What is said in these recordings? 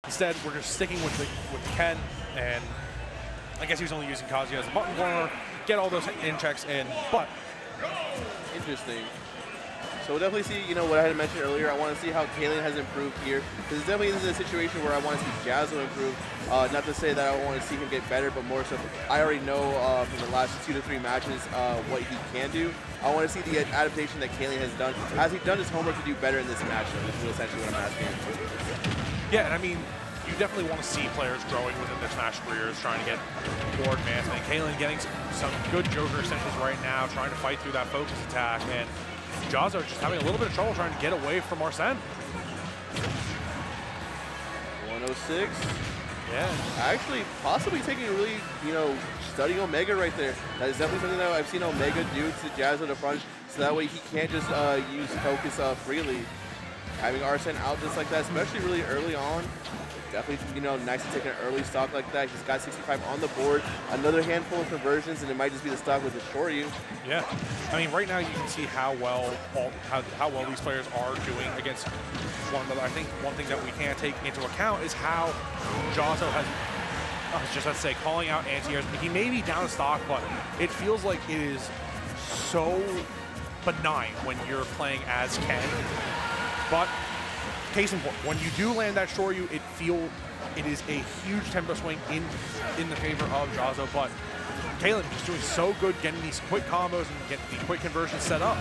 Instead, we're just sticking with the Ken, and I guess he was only using Kazuya as a button corner, get all those in checks in, but. Interesting. So we'll definitely see, you know, what I had mentioned earlier. I want to see how Kailen has improved here. Because definitely this is a situation where I want to see Jahzzo improve. Not to say that I want to see him get better, but more so I already know from the last 2 to 3 matches what he can do. I want to see the adaptation that Kailen has done. Has he done his homework to do better in this matchup? This is essentially what I'm asking. Yeah, and I mean, you definitely want to see players growing within their Smash careers, trying to get more advancement. Kailen getting some good Joker essentials right now, trying to fight through that focus attack, and Jahzzo just having a little bit of trouble trying to get away from Arsene. 106. Yeah. Actually, possibly taking a really, you know, studying Omega right there. That is definitely something that I've seen Omega do to Jahzzo to front, so that way he can't just use focus freely. Having Arsene out just like that, especially really early on. Definitely, you know, nice to take an early stock like that. He's got 65 on the board. Another handful of conversions, and it might just be the stock with the Shoryu. Yeah. I mean, right now you can see how well these players are doing against one another. I think one thing that we can't take into account is how Jahzzo has, I was just about to say, calling out anti-airs. He may be down stock, but it feels like it is so benign when you're playing as Ken. But case in point, when you do land that Shoryu, it is a huge tempo swing in the favor of Jahzzo, but Kailen just doing so good getting these quick combos and getting the quick conversions set up.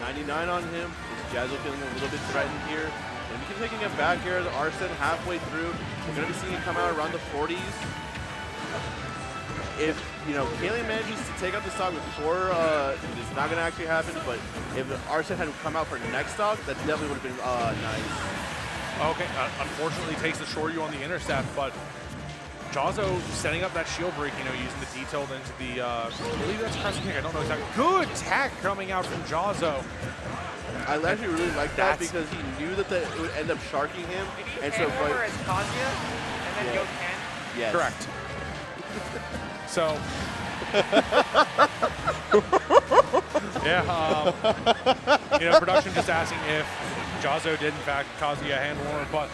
99 on him. Jahzzo feeling a little bit threatened here. And we keep taking him back here. Arsene halfway through. We're going to be seeing him come out around the 40s. If, you know, Kailen manages to take out the stock before, it's not going to actually happen, but if Arsene had come out for next stock, that definitely would have been nice. Okay, unfortunately takes the Shoryu on the intercept, but Jahzzo setting up that shield break, you know, using the detailed into the, I believe that's crescent kick, I don't know exactly. Good tech coming out from Jahzzo. I actually really like that because he knew that it would end up sharking him. And so, over as Kazuya, and then go Ken. Yes. Correct. So, yeah, you know, production just asking if Jahzzo did in fact Kazuya handle him, but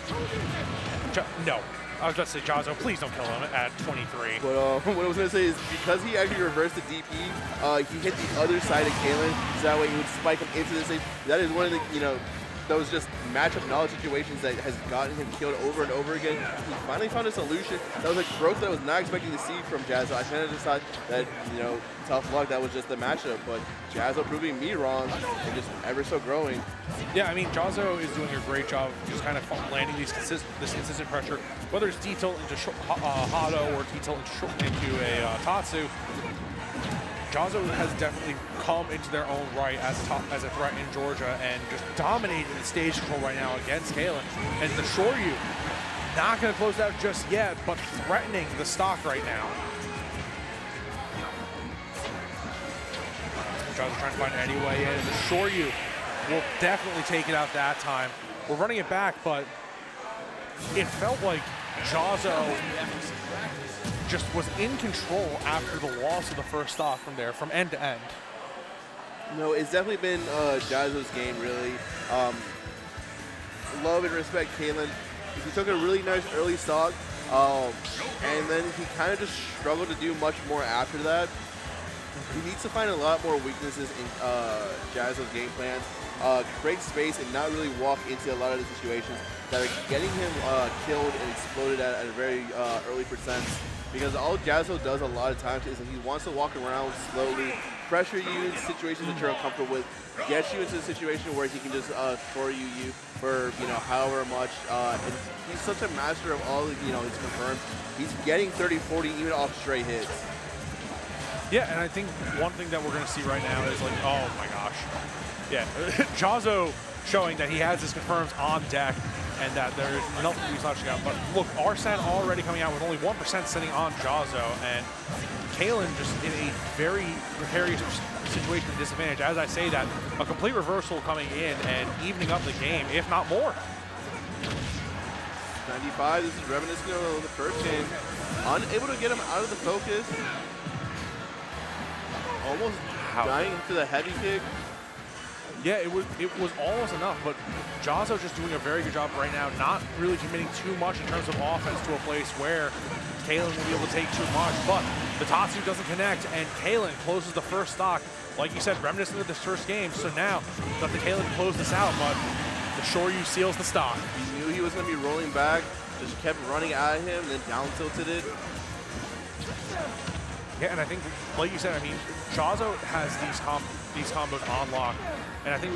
no. I was about to say, Jahzzo, please don't kill him at 23. But what I was going to say is because he actually reversed the DP, he hit the other side of Kailen, so that way he would spike him into the stage. That is one of the, you know, those just matchup knowledge situations that has gotten him killed over and over again. He finally found a solution. That was a growth that I was not expecting to see from Jahzzo. I kind of just thought that, you know, tough luck, that was just the matchup. But Jahzzo proving me wrong and just ever so growing. Yeah, I mean, Jahzzo is doing a great job just kind of landing this consistent pressure, whether it's detail into Hado or detail into a Tatsu. Jahzzo has definitely come into their own right as a threat in Georgia and just dominating the stage control right now against Kailen. And the Shoryu, not going to close out just yet, but threatening the stock right now. Jahzzo trying to find any way in. The Shoryu will definitely take it out that time. We're running it back, but it felt like Jahzzo just was in control after the loss of the first stock from there, from end to end. No, it's definitely been Jahzzo's game, really. Love and respect Kailen. He took a really nice early stock, and then he kind of just struggled to do much more after that. He needs to find a lot more weaknesses in Jahzzo's game plans, create space and not really walk into a lot of the situations that are getting him killed and exploded at a very early percent. Because all Jahzzo does a lot of times is that he wants to walk around slowly, pressure you in situations that you're uncomfortable with, get you into a situation where he can just throw you for, you know, however much. And he's such a master of all, you know, his confirmed. He's getting 30, 40 even off straight hits. Yeah, and I think one thing that we're going to see right now is like, oh my gosh. Yeah, Jahzzo showing that he has his confirms on deck and that there's nothing to be touching out. But look, Arsene already coming out with only 1% sitting on Jahzzo, and Kailen just in a very precarious situation of disadvantage. As I say that, a complete reversal coming in and evening up the game, if not more. 95, this is reminiscent of the first game. Unable to get him out of the focus. Almost dying to the heavy kick. Yeah, it was almost enough, but Jahzzo just doing a very good job right now, not really committing too much in terms of offense to a place where Kailen will be able to take too much, but the Tatsu doesn't connect, and Kailen closes the first stock. Like you said, reminiscent of this first game, so now that the Kailen closed this out, but the Shoryu seals the stock. He knew he was going to be rolling back, just kept running at him, and then down tilted it. Yeah, and I think, like you said, I mean, Jahzzo has these combos on lock, and I think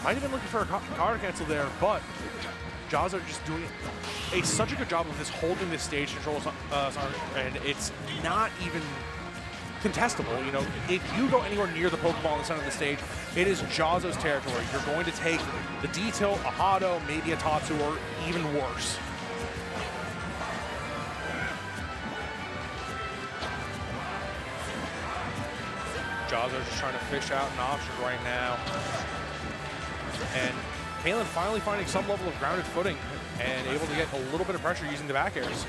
might have been looking for a card cancel there, but Jahzzo just doing such a good job of this holding this stage control, and it's not even contestable. You know, if you go anywhere near the Pokeball on the center of the stage, it is Jahzzo's territory. You're going to take the detail, a Hado, maybe a Tatsu, or even worse. Jahzzo's just trying to fish out an option right now. And Kailen finally finding some level of grounded footing and able to get a little bit of pressure using the back airs.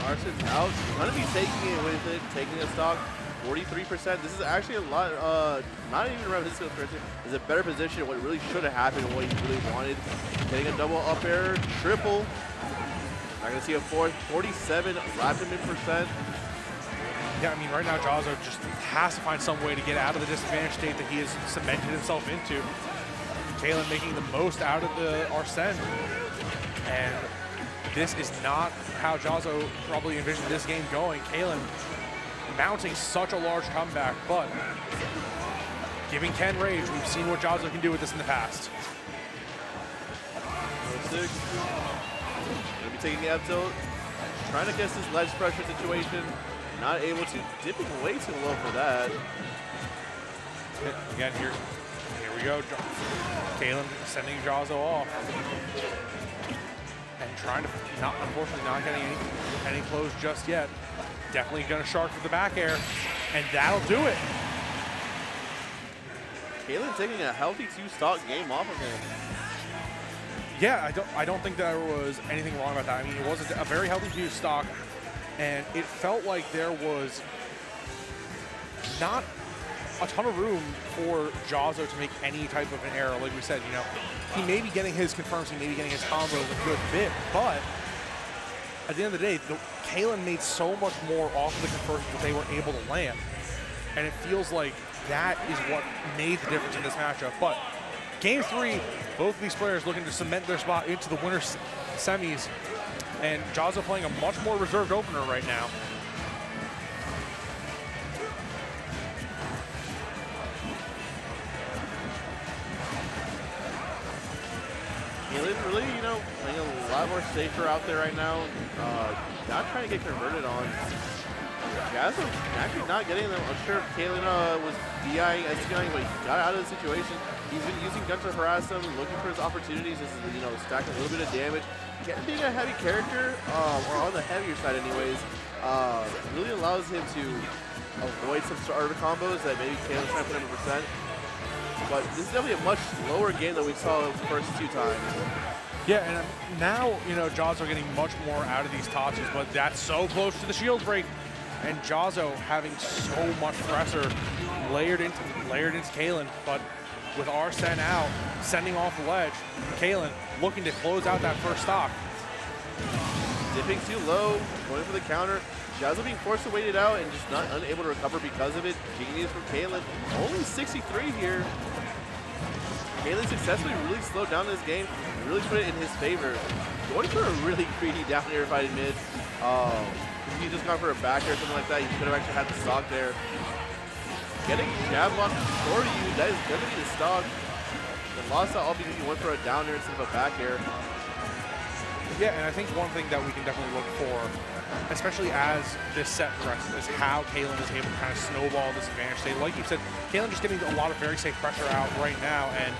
Arson's out. Going to be taking it with it, taking a stock. 43%. This is actually a lot, not even around his skill person. Is a better position. What really should have happened and what he really wanted. Getting a double up air, triple. Not going to see a fourth. 47 rapid mid%. Yeah, I mean, right now, Jahzzo just has to find some way to get out of the disadvantaged state that he has cemented himself into. Kailen making the most out of the Arsene. And this is not how Jahzzo probably envisioned this game going. Kailen mounting such a large comeback, but giving Ken rage. We've seen what Jahzzo can do with this in the past. 6. Going to be taking the up tilt. Trying to guess this ledge pressure situation. Not able to, dipping way too low for that. Again, here we go. Kailen sending Jahzzo off. And trying to, unfortunately not getting any close just yet. Definitely gonna shark with the back air, and that'll do it. Kailen taking a healthy 2-stock game off of him. Yeah, I don't think there was anything wrong about that. I mean, it was a very healthy 2-stock. And it felt like there was not a ton of room for Jahzzo to make any type of an error. Like we said, you know, he may be getting his confirms, he may be getting his combos a good bit, but at the end of the day, Kailen made so much more off of the conversions that they were able to land. And it feels like that is what made the difference in this matchup. But game 3, both of these players looking to cement their spot into the winner's semis. And Jahzzo playing a much more reserved opener right now. Kailen really, you know, playing a lot more safer out there right now. Not trying to get converted on. Jahzzo actually not getting them. I'm sure if Kailen was DIing, SDIing, but he got out of the situation. He's been using gun to harass him, looking for his opportunities, you know, stacking a little bit of damage. Being a heavy character, or on the heavier side anyways, really allows him to avoid some starter combos that maybe Kailen's trying to put 100%. But this is definitely a much slower game than we saw the first 2 times. Yeah, and now, you know, Jahzzo getting much more out of these Tatsus, but that's so close to the shield break. And Jahzzo having so much pressure layered into Kailen, but with Arsene out, sending off the ledge, Kailen looking to close out that first stock. Dipping too low, going for the counter. Jahzzo being forced to wait it out and just not unable to recover because of it. Genius from Kailen. Only 63 here. Kailen successfully really slowed down this game and really put it in his favor. Going for a really greedy down air fight in mid. If he just gone for a back air or something like that, he could have actually had the stock there. Getting jab on for you, that is going to be the stock. And lost that all because he went for a down air instead of a back air. Yeah, and I think one thing that we can definitely look for, especially as this set progresses, is how Kailen is able to kind of snowball this advantage state. Like you said, Kailen just getting a lot of very safe pressure out right now, and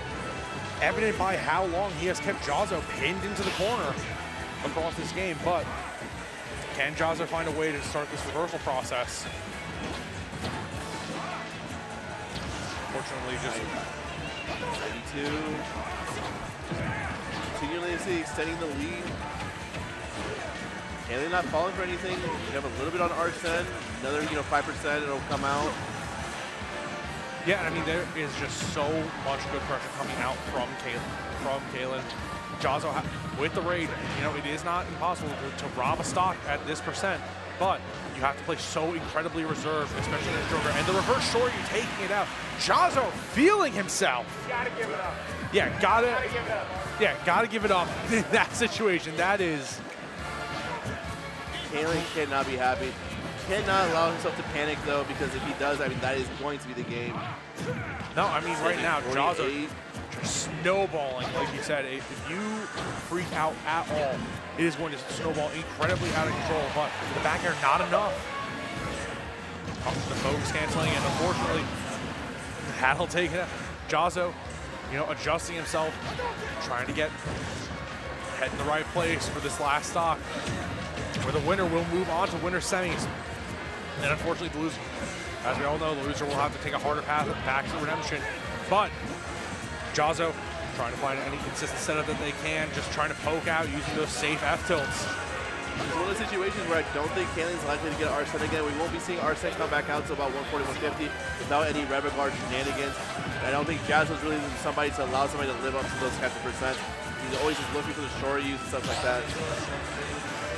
evident by how long he has kept Jahzzo pinned into the corner across this game. But can Jahzzo find a way to start this reversal process? Fortunately, just 92. Continuously extending the lead. Kailen not falling for anything. You have a little bit on Arsene. Another, 5%, it'll come out. Yeah, I mean, there is just so much good pressure coming out from Kailen. Jahzzo, with the raid, you know, it is not impossible to rob a stock at this percent, but you have to play so incredibly reserved, especially in the Joker. And the reverse short, you taking it out. Jahzzo feeling himself. Gotta give it up. Yeah, gotta give it up. Yeah, gotta give it up in that situation. That is. Kailen cannot be happy. Cannot allow himself to panic though, because if he does, I mean, that is going to be the game. No, I mean, right now, Jahzzo 48. snowballing, like you said. If you freak out at all, it is going to snowball incredibly out of control, but the back air, not enough. The focus canceling, and unfortunately, that'll take it. Jahzzo, you know, adjusting himself, trying to get head in the right place for this last stock, where the winner will move on to winner semis. And unfortunately, the loser, as we all know, the loser will have to take a harder path back to redemption. But Jahzzo trying to find any consistent setup that they can, just trying to poke out using those safe F tilts. It's one of those situations where I don't think Kailen's likely to get Arsene again. We won't be seeing Arsene come back out to about 140, 150 without any red regard shenanigans. And I don't think Jahzzo's really somebody to allow somebody to live up to those types of percents. He's always just looking for the short use and stuff like that.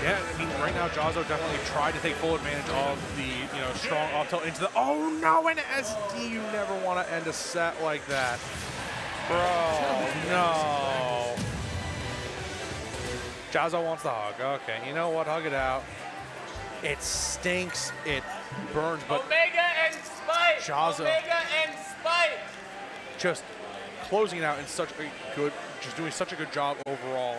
Yeah, I mean, right now, Jahzzo definitely tried to take full advantage of the, you know, strong off tilt into the, oh no, an SD, you never want to end a set like that. Bro, no. Jahzzo wants the hug. Okay, you know what, hug it out. It stinks, it burns, but Omega and Spite! Jahzzo. Omega and Spite! Just closing it out in such a good, just doing such a good job overall.